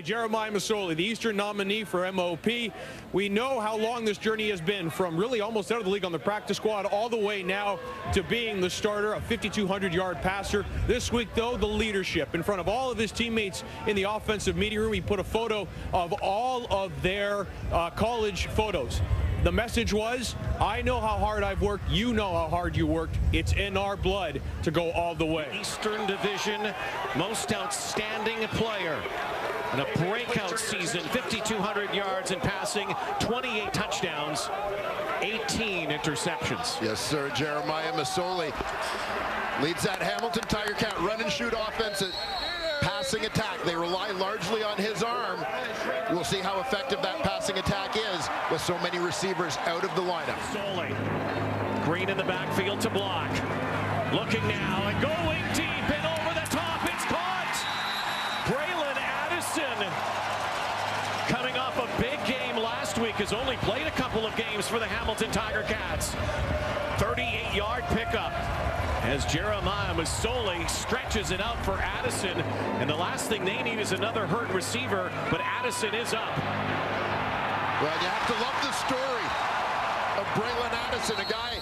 Jeremiah Masoli, the Eastern nominee for MOP. We know how long this journey has been, from really almost out of the league on the practice squad all the way now to being the starter, a 5,200-yard passer. This week, though, the leadership in front of all of his teammates in the offensive media room. He put a photo of all of their college photos. The message was, I know how hard I've worked. You know how hard you worked. It's in our blood to go all the way. Eastern Division Most Outstanding Player. And a breakout season, 5,200 yards in passing, 28 touchdowns, 18 interceptions. Yes, sir. Jeremiah Masoli leads that Hamilton Tiger Cat run and shoot offense. Passing attack. They rely largely on his arm. We'll see how effective that passing attack is with so many receivers out of the lineup. Masoli. Green in the backfield to block. Looking now and going deep and over the top. It's caught. Braylon Addison, coming off a big game last week, has only played a couple of games for the Hamilton Tiger Cats. 38-yard pickup as Jeremiah Masoli stretches it out for Addison, and the last thing they need is another hurt receiver, but Addison is up. Well, you have to love the story of Braylon Addison, a guy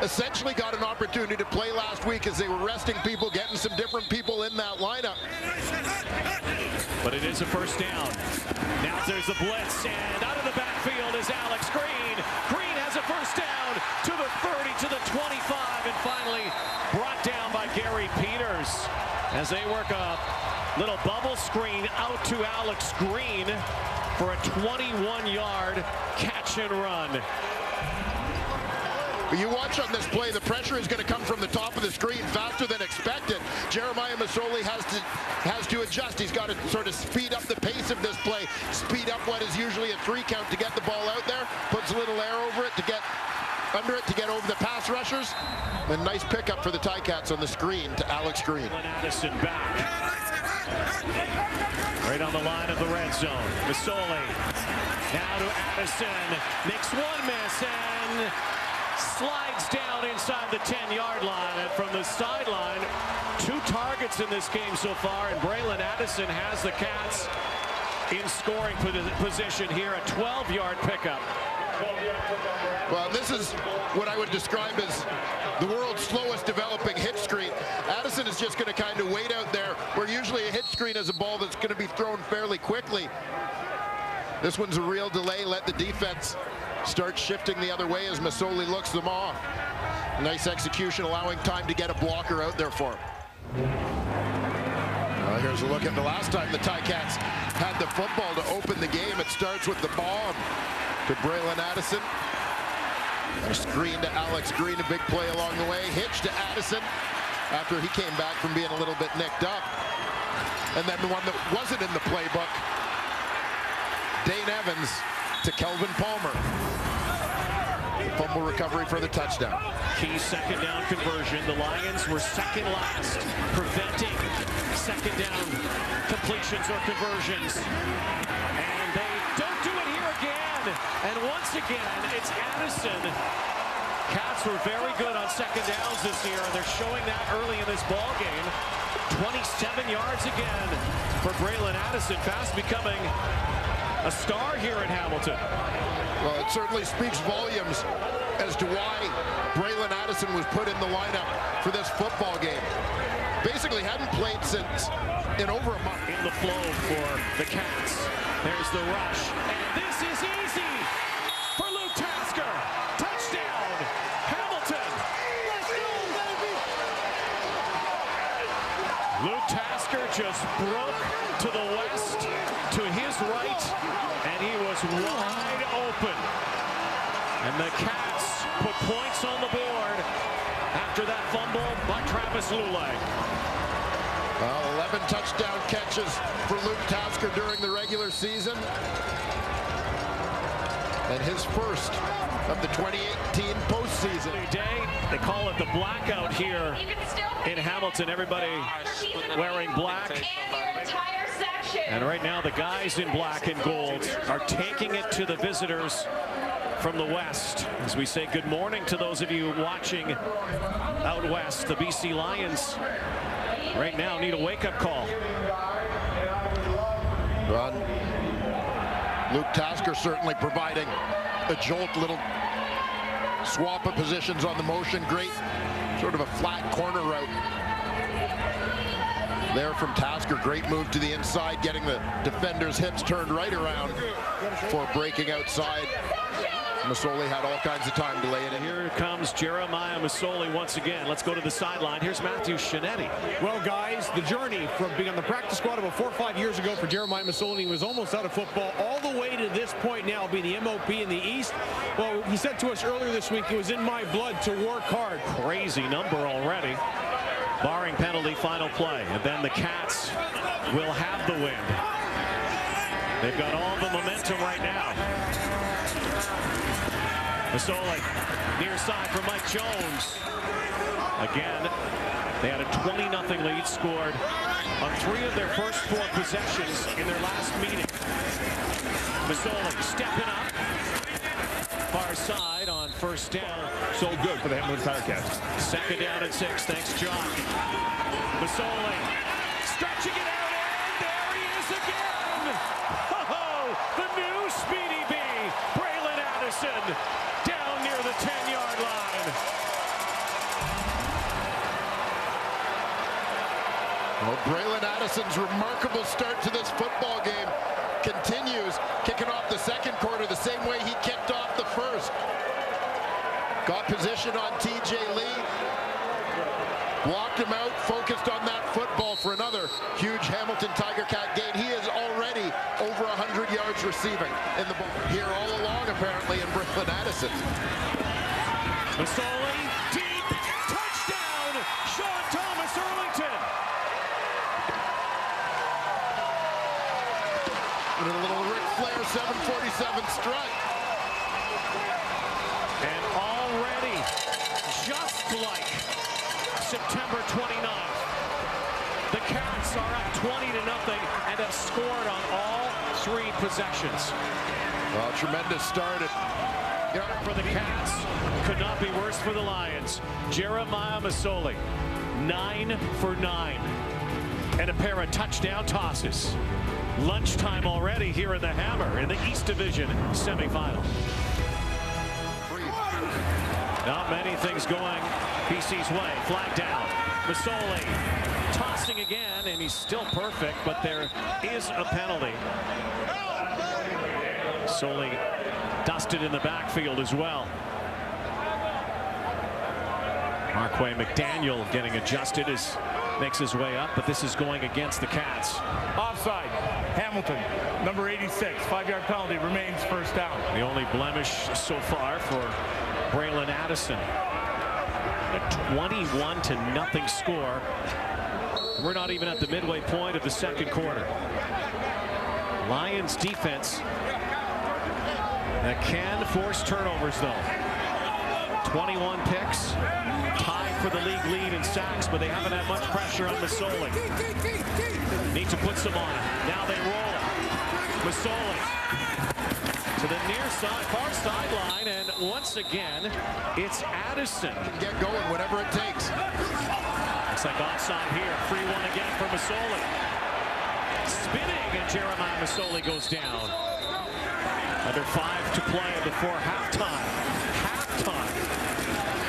essentially got an opportunity to play last week as they were resting people, getting some different people in that lineup. But it is a first down. Now there's the blitz, and out of the backfield is Alex Green. Green has a first down to the 30, to the 25, and finally brought down by Gary Peters as they work a little bubble screen out to Alex Green for a 21-yard catch and run. You watch on this play, the pressure is going to come from the top of the screen faster than expected. Jeremiah Masoli has to adjust. He's got to sort of speed up the pace of this play, speed up what is usually a 3 count to get the ball out there, puts a little air over it to get under it to get over the pass rushers. A nice pickup for the Ticats on the screen to Alex Green. Addison back. Right on the line of the red zone. Masoli now to Addison. Makes one miss and slides down inside the 10-yard line. And from the sideline, 2 targets in this game so far, and Braylon Addison has the Cats in scoring position here. A 12-yard pickup. Well, this is what I would describe as the world's slowest developing hitch screen. Addison is just going to kind of wait out there, where usually a hitch screen is a ball that's going to be thrown fairly quickly. This one's a real delay. Let the defense start shifting the other way as Masoli looks them off. Nice execution, allowing time to get a blocker out there for him. Here's a look at the last time the Ticats had the football to open the game. It starts with the bomb to Braylon Addison. A screen to Alex Green, a big play along the way. Hitch to Addison after he came back from being a little bit nicked up. And then the one that wasn't in the playbook, Dane Evans to Kelvin Palmer. Fumble recovery for the touchdown. Key second down conversion. The Lions were second last, preventing second down completions or conversions. And they don't do it here again. And once again, it's Addison. Cats were very good on second downs this year, and they're showing that early in this ball game. 27 yards again for Braylon Addison, fast becoming a star here in Hamilton. Well, it certainly speaks volumes as to why Braylon Addison was put in the lineup for this football game. Basically hadn't played since in over a month. In the flow for the Cats. There's the rush, and this is easy for Luke Tasker. Touchdown, Hamilton. Let's go, baby. Luke Tasker just broke to the west, to his right, and he was wide open. And the Cats put points on the board after that fumble by Travis Lulay. Well, 11 touchdown catches for Luke Tasker during the regular season. And his first of the 2018 postseason. Day, they call it the blackout here in Hamilton. Everybody wearing black. And right now the guys in black and gold are taking it to the visitors from the west. As we say good morning to those of you watching out west, the BC Lions right now need a wake-up call. Run. Luke Tasker certainly providing a jolt, little swap of positions on the motion. Great sort of a flat corner route there from Tasker. Great move to the inside, getting the defender's hips turned right around for breaking outside. Masoli had all kinds of time to lay it in. Here comes Jeremiah Masoli once again. Let's go to the sideline. Here's Matthew Shinetti. Well, guys, the journey from being on the practice squad about 4 or 5 years ago for Jeremiah Masoli, he was almost out of football, all the way to this point now, being the MOP in the East. Well, he said to us earlier this week, it was in my blood to work hard. Crazy number already. Barring penalty, final play. And then the Cats will have the win. They've got all the momentum right now. Masoli, near side for Mike Jones. Again, they had a 20-0 lead, scored on 3 of their first 4 possessions in their last meeting. Masoli stepping up. Far side on first down. So good for the Hamilton Tiger Cats. Second down and 6, thanks John. Masoli stretching it out, and there he is again. Oh, the new Speedy B, Braylon Addison, down near the 10-yard line. Well, Braylon Addison's remarkable start to this football game continues, kicking off the second quarter the same way he kicked off the first. Got position on TJ Lee, blocked him out, focused on that football for another huge Hamilton Tiger Cat gain. He is already over 100 yards receiving in the ball here all along, apparently, in Braylon Addison. Masoli, deep, touchdown, Sean Thomas Erlington. And a little Ric Flair 747 strut. And already, just like September 29th, the Cats are up 20-0 and have scored on all 3 possessions. Well, tremendous start. For the Cats, could not be worse for the Lions. Jeremiah Masoli, 9 for 9, and a pair of touchdown tosses. Lunchtime already here in the Hammer in the East Division semifinal. Not many things going BC's way. Flag down. Masoli tossing again, and he's still perfect, but there is a penalty. Masoli dusted in the backfield as well. Marquay McDaniel getting adjusted as makes his way up, but this is going against the Cats. Offside. Hamilton, number 86, 5-yard penalty, remains first down. The only blemish so far for Braylon Addison. A 21-0 score. We're not even at the midway point of the second quarter. Lions defense that can force turnovers, though. 21 picks, tied for the league lead in sacks, but they haven't had much pressure on Masoli. Need to put some on it. Now they roll it. Masoli to the near side, far sideline, and once again, it's Addison. Get going, whatever it takes. Looks like offside here. Free one again for Masoli. Spinning, and Jeremiah Masoli goes down. Another 5 to play before halftime.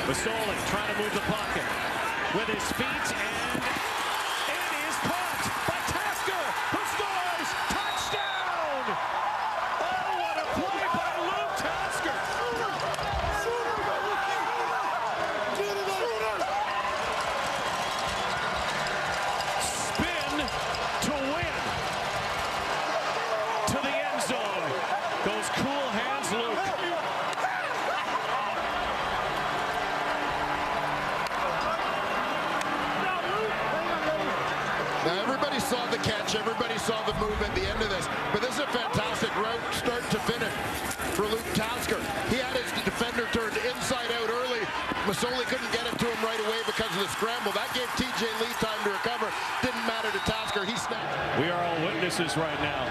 Masoli trying to move the pocket with his feet, and it is caught by Tasker, who scores! Touchdown! Oh, what a play by Luke Tasker! Spin to win. To the end zone. Those cool hands, Luke. Now, everybody saw the catch, everybody saw the move at the end of this, but this is a fantastic route start to finish for Luke Tasker. He had his defender turned inside out early. Masoli couldn't get it to him right away because of the scramble. That gave TJ Lee time to recover. Didn't matter to Tasker. He snapped. We are all witnesses right now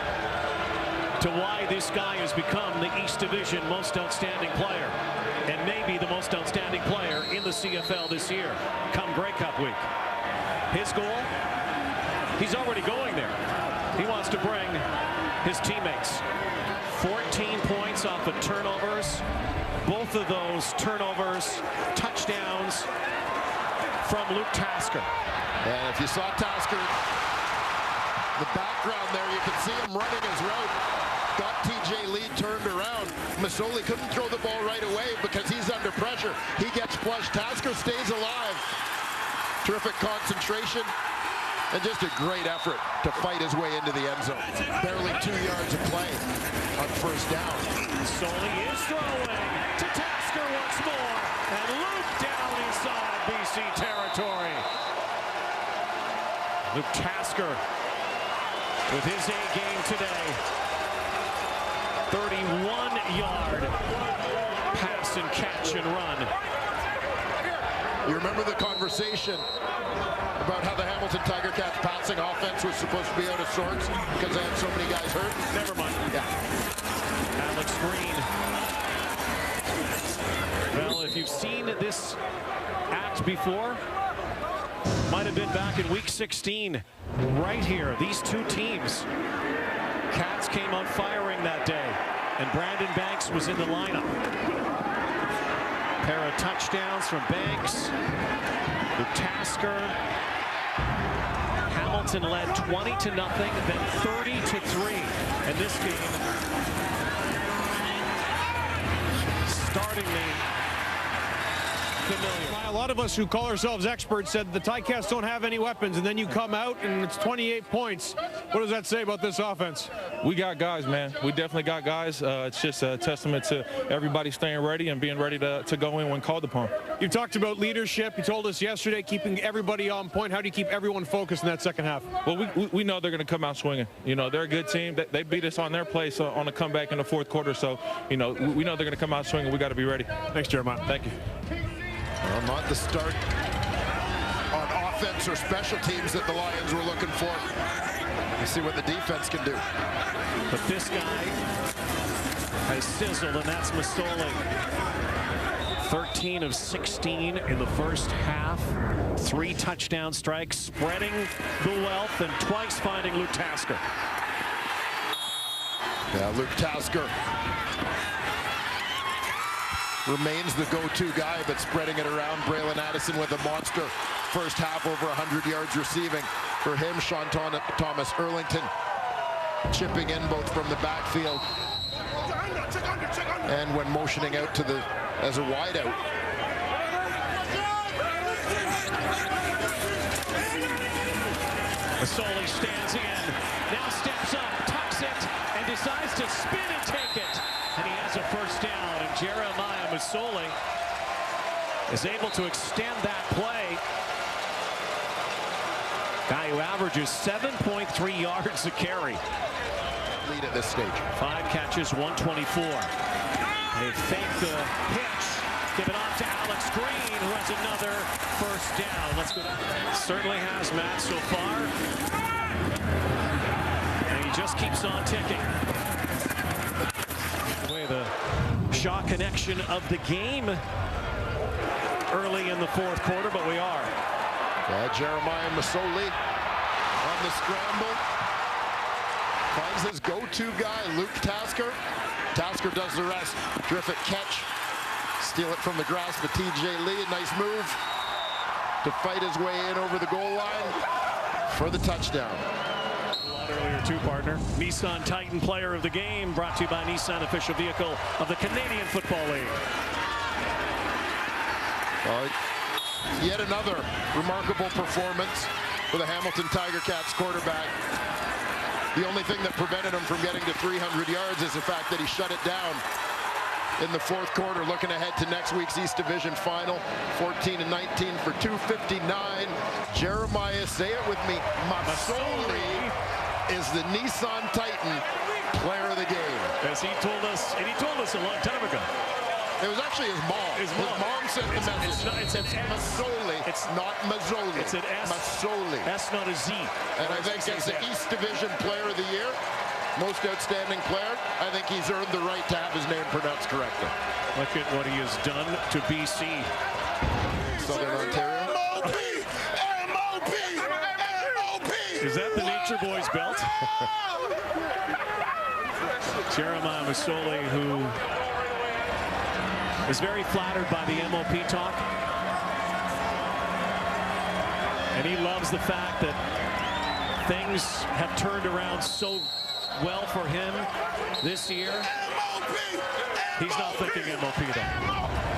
to why this guy has become the East Division most outstanding player, and maybe the most outstanding player in the CFL this year, come Grey Cup week. His goal? He's already going there. He wants to bring his teammates. 14 points off of turnovers. Both of those turnovers, touchdowns from Luke Tasker. And if you saw Tasker, the background there, you can see him running his route. Got TJ Lee turned around. Masoli couldn't throw the ball right away because he's under pressure. He gets flushed. Tasker stays alive. Terrific concentration and just a great effort to fight his way into the end zone. Barely 2 yards of play on first down. Masoli is throwing to Tasker once more, and Luke down inside BC territory. Luke Tasker with his A game today. 31-yard pass and catch and run. You remember the conversation about how the Hamilton Tiger Cats passing offense was supposed to be out of sorts because they had so many guys hurt? Never mind. Yeah. Alex Green. Well, if you've seen this act before, might have been back in week 16. Right here, these two teams. Cats came out firing that day, and Brandon Banks was in the lineup. Pair of touchdowns from Banks. Luke Tasker. Hamilton led 20-0, then 30-3. And this game startingly familiar. A lot of us who call ourselves experts said the Ticats don't have any weapons, and then you come out and it's 28 points. What does that say about this offense? We got guys, man. We definitely got guys. It's just a testament to everybody staying ready and being ready to go in when called upon. You talked about leadership. You told us yesterday keeping everybody on point. How do you keep everyone focused in that second half? Well, we know they're going to come out swinging. You know, they're a good team. They beat us on their place on a comeback in the fourth quarter. So, you know, we know they're going to come out swinging. We got to be ready. Thanks, Jeremiah. Thank you. Well, not the start on offense or special teams that the Lions were looking for. You see what the defense can do. But this guy has sizzled, and that's Masoli. 13 of 16 in the first half. 3 touchdown strikes, spreading the wealth, and twice finding Luke Tasker. Yeah, Luke Tasker remains the go-to guy, but spreading it around. Braylon Addison with a monster first half, over 100 yards receiving for him. Sean Thomas Erlington chipping in both from the backfield and when motioning out to the as a wideout. Masoli stands in, now steps up, tucks it, and decides to spin and take it. And he has a first down, and Jeremiah Masoli is able to extend that play. Guy who averages 7.3 yards a carry. Lead at this stage. 5 catches, 124. They fake the pitch, give it off to Alex Green, who has another first down. Let's go. Certainly has, Matt, so far. And he just keeps on ticking. The shot connection of the game early in the fourth quarter, but we are. Yeah, Jeremiah Masoli on the scramble. Finds his go-to guy, Luke Tasker. Tasker does the rest. Terrific catch. Steal it from the grasp of TJ Lee. A nice move to fight his way in over the goal line for the touchdown. Earlier too, partner. Nissan Titan Player of the Game, brought to you by Nissan, official vehicle of the Canadian Football League. Yet another remarkable performance for the Hamilton Tiger Cats quarterback. The only thing that prevented him from getting to 300 yards is the fact that he shut it down in the fourth quarter. Looking ahead to next week's East Division final, 14-19 for 259. Jeremiah, say it with me, Masoli is the Nissan Titan Player of the Game. As he told us, and he told us a long time ago. It was actually his mom. His mom sent the message. It's Masoli. It's not Mazzoli. It's an S. Masoli. S, not a Z. And I think as the East Division Player of the Year, most outstanding player, I think he's earned the right to have his name pronounced correctly. Look at what he has done to BC. Southern Ontario. Is that the Nature Boys belt? Jeremiah Masoli, who is very flattered by the MOP talk. And he loves the fact that things have turned around so well for him this year. He's not thinking MOP though.